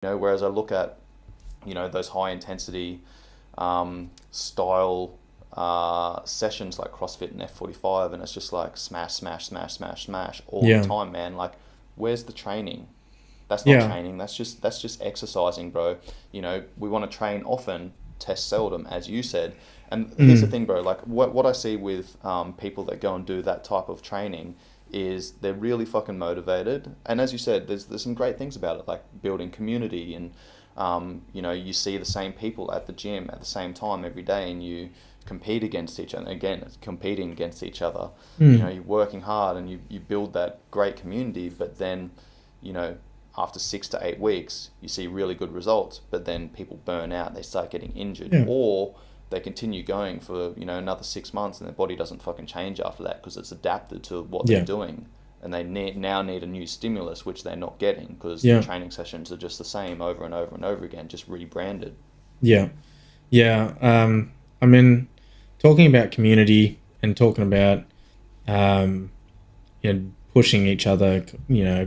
Whereas I look at, those high intensity style sessions like CrossFit and F45, and it's just like smash, smash, smash, smash, smash all the Yeah. time, man. Like, where's the training? That's not Yeah. training. That's just exercising, bro. We want to train often, test seldom, as you said. And here's the Mm. thing, bro. Like, what I see with people that go and do that type of training is they're really fucking motivated. And as you said, there's some great things about it, like building community, and you see the same people at the gym at the same time every day, and you compete against each other. Again, it's competing against each other. Mm. You're working hard, and you build that great community. But then, you know, after 6 to 8 weeks, you see really good results. But then people burn out, they start getting injured, Yeah. or they continue going for another 6 months, and their body doesn't fucking change after that because it's adapted to what they're Yeah. doing, and they now need a new stimulus, which they're not getting because the Yeah. training sessions are just the same over and over and over again, just rebranded. Yeah. Yeah. I mean, talking about community and talking about um, pushing each other,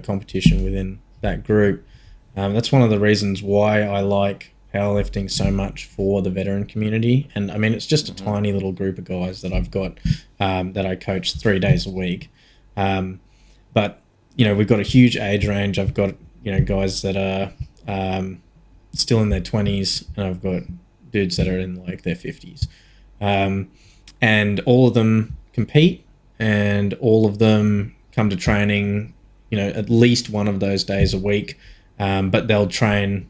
competition within that group. That's one of the reasons why I like powerlifting so much for the veteran community. And I mean, it's just a Hmm. tiny little group of guys that I've got that I coach 3 days a week. Um, but we've got a huge age range. I've got guys that are still in their 20s, and I've got dudes that are in like their 50s. Um, and all of them compete, and all of them come to training, at least one of those days a week. But they'll train,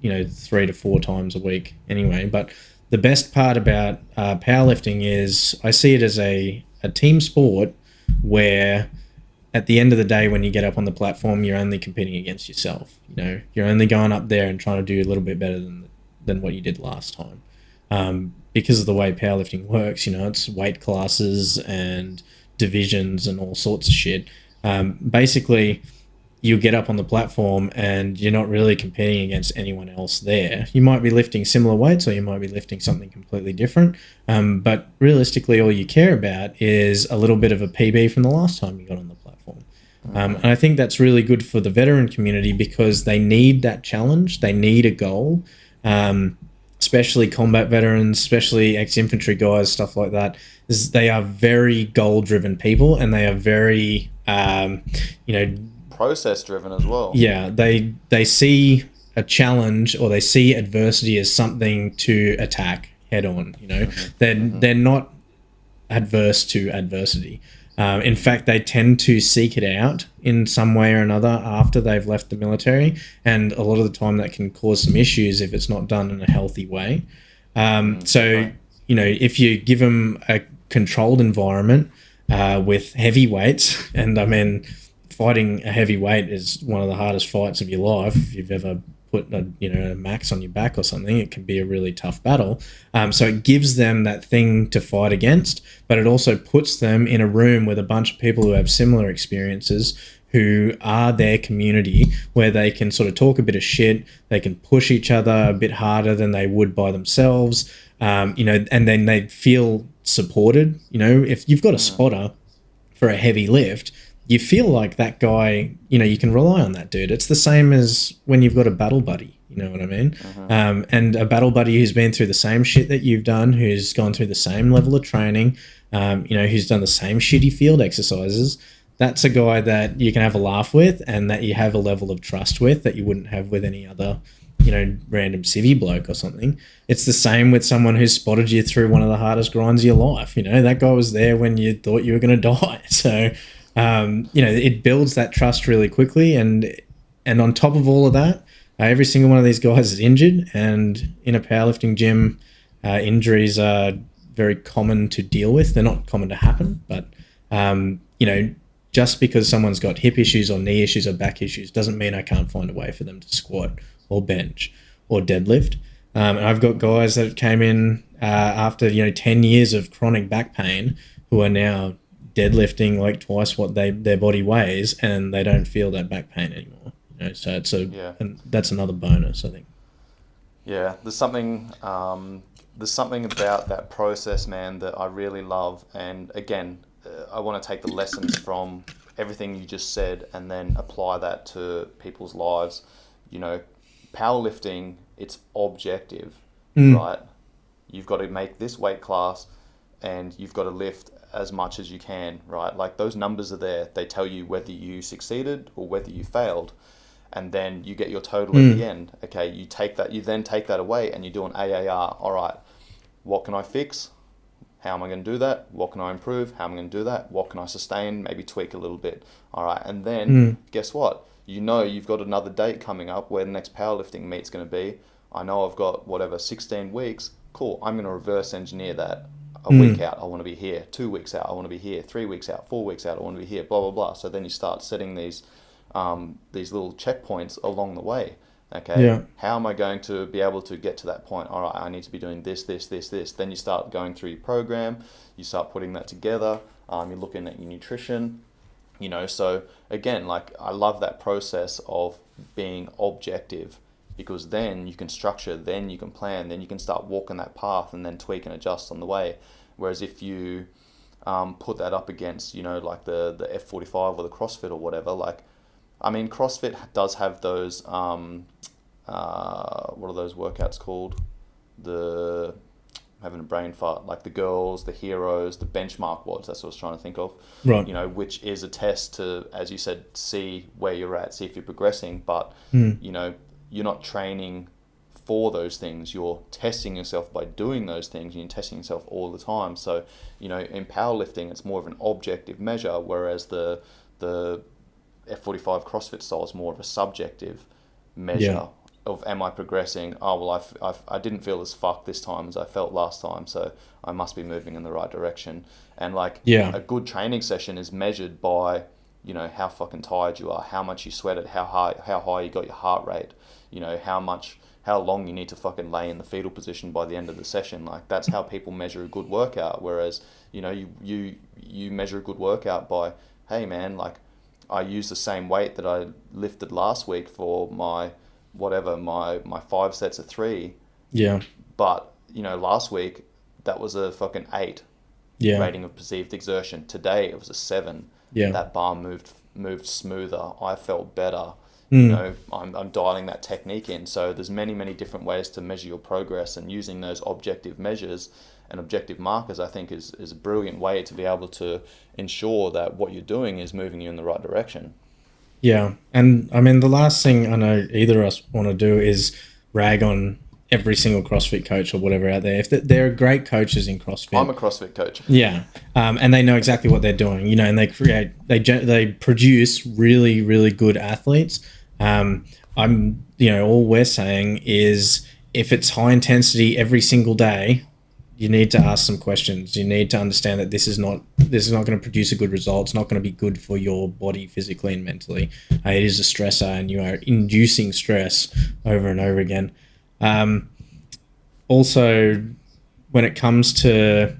3 to 4 times a week anyway. But the best part about powerlifting is I see it as a team sport where at the end of the day, when you get up on the platform, you're only competing against yourself. You're only going up there and trying to do a little bit better than what you did last time. Because of the way powerlifting works, it's weight classes and divisions and all sorts of shit. Basically, you get up on the platform and you're not really competing against anyone else there. You might be lifting similar weights or you might be lifting something completely different. But realistically, all you care about is a little bit of a PB from the last time you got on the platform. And Hmm. I think that's really good for the veteran community because they need that challenge. They need a goal, um, especially combat veterans, especially ex-infantry guys, stuff like that. Is they are very goal-driven people, and they are very, you know, Process driven as well. yeah, they see a challenge or they see adversity as something to attack head on. Hmm. Hmm. They're not adverse to adversity. In fact, they tend to seek it out in some way or another after they've left the military, and a lot of the time that can cause some issues if it's not done in a healthy way. So, Definitely. if you give them a controlled environment with heavy weights, and I mean, fighting a heavy weight is one of the hardest fights of your life. If you've ever put a max on your back or something, it can be a really tough battle. So it gives them that thing to fight against, but it also puts them in a room with a bunch of people who have similar experiences, who are their community, where they can sort of talk a bit of shit, they can push each other a bit harder than they would by themselves, and then they feel supported. If you've got a Mm. spotter for a heavy lift, you feel like that guy, you can rely on that dude. It's the same as when you've got a battle buddy, you know what I mean? Hmm. And a battle buddy who's been through the same shit that you've done, who's gone through the same level of training, who's done the same shitty field exercises. That's a guy that you can have a laugh with and that you have a level of trust with that you wouldn't have with any other, random civvy bloke or something. It's the same with someone who's spotted you through one of the hardest grinds of your life. That guy was there when you thought you were going to die. So, it builds that trust really quickly. And on top of all of that, every single one of these guys is injured. And in a powerlifting gym, injuries are very common to deal with. They're not common to happen, but, just because someone's got hip issues or knee issues or back issues doesn't mean I can't find a way for them to squat or bench or deadlift. And I've got guys that came in after 10 years of chronic back pain who are now deadlifting like twice what their body weighs, and they don't feel that back pain anymore. So Yeah. and that's another bonus, I think. Yeah, there's something about that process, man, that I really love. And again, I want to take the lessons from everything you just said and then apply that to people's lives. You know, powerlifting, it's objective, Mm. right? You've got to make this weight class and you've got to lift as much as you can, right? Like those numbers are there. They tell you whether you succeeded or whether you failed. And then you get your total at the Mm. end. Okay, you then take that away and you do an AAR. All right, what can I fix? How am I going to do that? What can I improve? How am I going to do that? What can I sustain? Maybe tweak a little bit. All right, and then Mm. guess what? You know you've got another date coming up where the next powerlifting meet's going to be. I know I've got whatever 16 weeks. Cool. I'm going to reverse engineer that. A week Mm. out, I want to be here. 2 weeks out, I want to be here. 3 weeks out, 4 weeks out, I want to be here. Blah blah blah. So then you start setting these little checkpoints along the way. Okay, Yeah. how am I going to be able to get to that point? All right, I need to be doing this, this, this, this. Then you start going through your program. You start putting that together. You're looking at your nutrition. So again, like I love that process of being objective because then you can structure, then you can plan, then you can start walking that path and then tweak and adjust on the way. Whereas if you put that up against, like the F45 or the CrossFit or whatever, like, I mean, CrossFit does have those, what are those workouts called? The, I'm having a brain fart, like the girls, the heroes, the benchmark WODs, that's what I was trying to think of, Right. which is a test to, as you said, see where you're at, see if you're progressing, but, Mm. you're not training for those things. You're testing yourself by doing those things, and you're testing yourself all the time. So, in powerlifting, it's more of an objective measure, whereas the F45 CrossFit style is more of a subjective measure Yeah. of am I progressing? Oh well, I didn't feel as fucked this time as I felt last time, so I must be moving in the right direction. And like Yeah. a good training session is measured by how fucking tired you are, how much you sweated, how high you got your heart rate, how long you need to fucking lay in the fetal position by the end of the session. Like that's how people measure a good workout. Whereas you measure a good workout by, hey man, like I used the same weight that I lifted last week for my 5 sets of 3, Yeah. but last week that was a fucking 8 Yeah. rating of perceived exertion. Today it was a 7. Yeah. That bar moved smoother. I felt better. Mm. I'm dialing that technique in. So there's many different ways to measure your progress, and using those objective measures and objective markers, I think is a brilliant way to be able to ensure that what you're doing is moving you in the right direction. Yeah. And I mean, the last thing I know either of us want to do is rag on every single CrossFit coach or whatever out there. If there are great coaches in CrossFit. I'm a CrossFit coach. Yeah. And they know exactly what they're doing, and they produce really, really good athletes. All we're saying is if it's high intensity every single day, you need to ask some questions. You need to understand that this is not going to produce a good result. It's not going to be good for your body physically and mentally. It is a stressor, and you are inducing stress over and over again. Also, when it comes to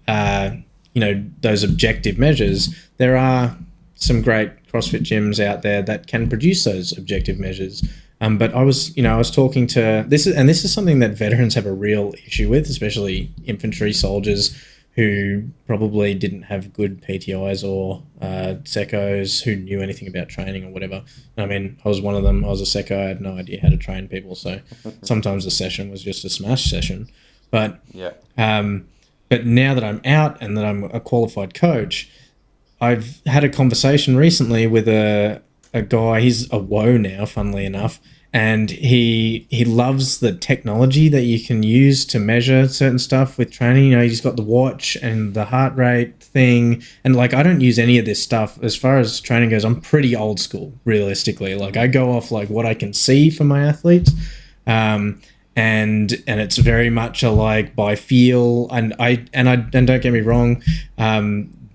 those objective measures, there are some great CrossFit gyms out there that can produce those objective measures. But I was talking to this is something that veterans have a real issue with, especially infantry soldiers who probably didn't have good PTIs or secos who knew anything about training or whatever. I mean, I was one of them. I was a seco. I had no idea how to train people, so sometimes the session was just a smash session. But Yeah. but now that I'm out and that I'm a qualified coach, I've had a conversation recently with a guy. He's a woe now, funnily enough, and he loves the technology that you can use to measure certain stuff with training. He's got the watch and the heart rate thing, and like I don't use any of this stuff as far as training goes. I'm pretty old school, realistically. Like I go off like what I can see for my athletes, and it's very much a like by feel. And don't get me wrong.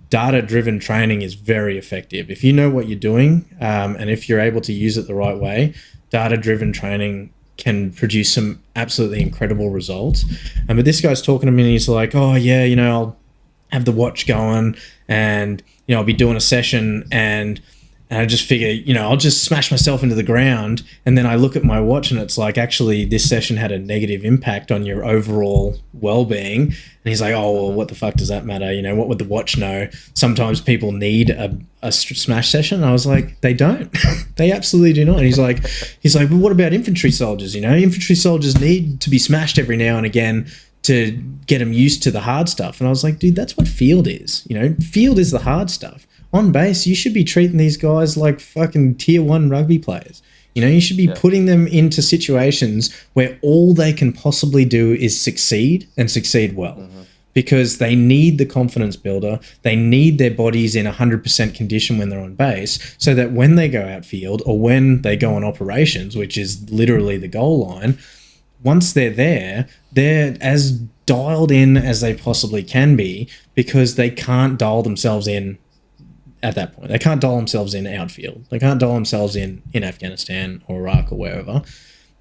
Data-driven training is very effective. If you know what you're doing, and if you're able to use it the right way, data-driven training can produce some absolutely incredible results. But this guy's talking to me and he's like, oh yeah, I'll have the watch going and, I'll be doing a session and And I just figure, I'll just smash myself into the ground. And then I look at my watch and it's like, actually, this session had a negative impact on your overall well-being. And he's like, oh, well, what the fuck does that matter? What would the watch know? Sometimes people need a smash session. And I was like, they don't. They absolutely do not. And he's like, but what about infantry soldiers? Infantry soldiers need to be smashed every now and again to get them used to the hard stuff. And I was like, dude, that's what field is. Field is the hard stuff. On base, you should be treating these guys like fucking tier 1 rugby players. You should be putting them into situations where all they can possibly do is succeed and succeed well. Because they need the confidence builder. They need their bodies in 100% condition when they're on base, so that when they go outfield or when they go on operations, which is literally the goal line, once they're there, they're as dialed in as they possibly can be, because they can't dial themselves in at that point. They can't dial themselves in outfield. They can't dial themselves in Afghanistan or Iraq or wherever.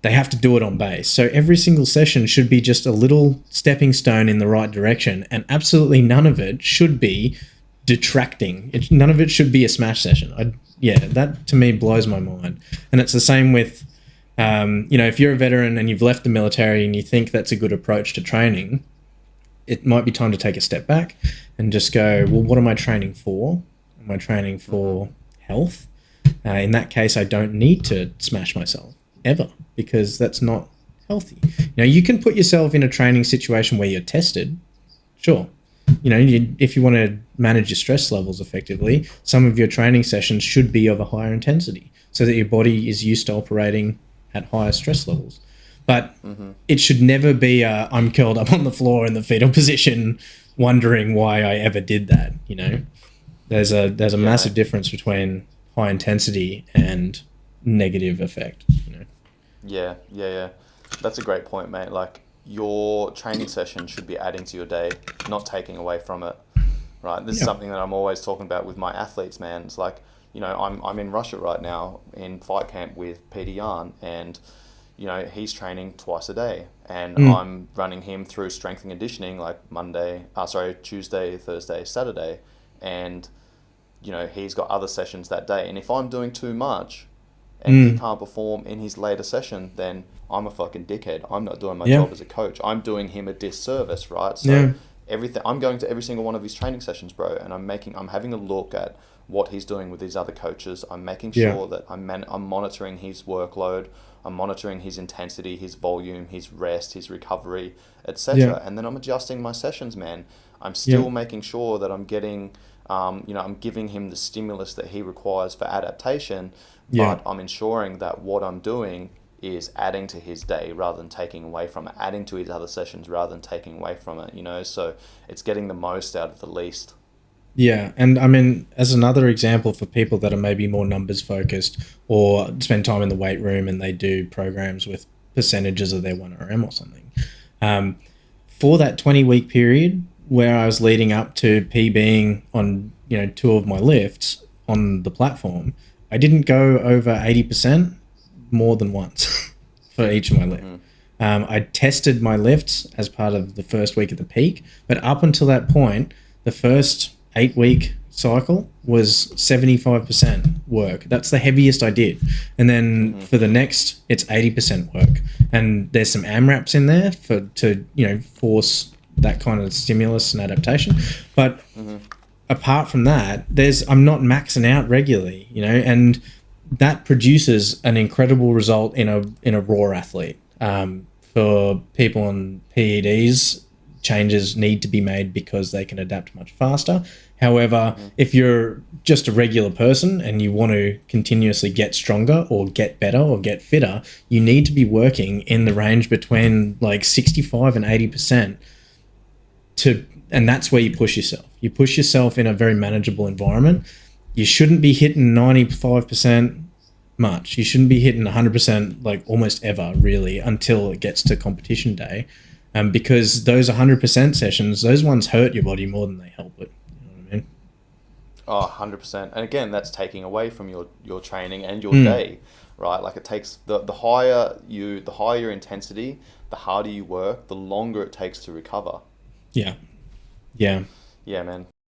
They have to do it on base. So every single session should be just a little stepping stone in the right direction, and absolutely none of it should be detracting. None of it should be a smash session. That to me blows my mind. And it's the same with, if you're a veteran and you've left the military and you think that's a good approach to training, it might be time to take a step back and just go, well, what am I training for? Am I training for health? In that case, I don't need to smash myself ever, because that's not healthy. You can put yourself in a training situation where you're tested. Sure. If you want to manage your stress levels effectively, some of your training sessions should be of a higher intensity so that your body is used to operating at higher stress levels. But it should never be I'm curled up on the floor in the fetal position wondering why I ever did that. There's a massive difference between high intensity and negative effect. Yeah. That's a great point, mate. Like, your training session should be adding to your day, not taking away from it. Right? This is something that I'm always talking about with my athletes, man. It's like, I'm in Russia right now in fight camp with Peter Yarn, and he's training twice a day, and I'm running him through strength and conditioning like Tuesday, Thursday, Saturday, and he's got other sessions that day. And if I'm doing too much and he can't perform in his later session, then I'm a fucking dickhead. I'm not doing my job as a coach. I'm doing him a disservice, right? So I'm going to every single one of his training sessions, bro, and I'm having a look at what he's doing with these other coaches. I'm making sure that I'm monitoring his workload. I'm monitoring his intensity, his volume, his rest, his recovery, etc. And then I'm adjusting my sessions, man. I'm still making sure that I'm getting, I'm giving him the stimulus that he requires for adaptation, but I'm ensuring that what I'm doing is adding to his day rather than taking away from it, adding to his other sessions rather than taking away from it, so it's getting the most out of the least. Yeah, and I mean, as another example for people that are maybe more numbers focused or spend time in the weight room and they do programs with percentages of their 1RM or something, for that 20-week period where I was leading up to PBing on, 2 of my lifts on the platform, I didn't go over 80% more than once for each of my lifts. I tested my lifts as part of the first week at the peak, but up until that point, the first 8-week cycle was 75% work. That's the heaviest I did. And then for the next, it's 80% work. And there's some AMRAPs in there to force that kind of stimulus and adaptation. But apart from that, I'm not maxing out regularly, and that produces an incredible result in a raw athlete. For people on PEDs, changes need to be made because they can adapt much faster. However, if you're just a regular person and you want to continuously get stronger or get better or get fitter, you need to be working in the range between like 65 and 80%. And that's where you push yourself. You push yourself in a very manageable environment. You shouldn't be hitting 95% much. You shouldn't be hitting 100% like almost ever, really, until it gets to competition day. Because those 100% sessions, those ones hurt your body more than they help it. You know what I mean? Oh, 100%. And again, that's taking away from your training and your day, right? Like, it takes the higher your intensity, the harder you work, the longer it takes to recover. Yeah. Yeah. Yeah, man.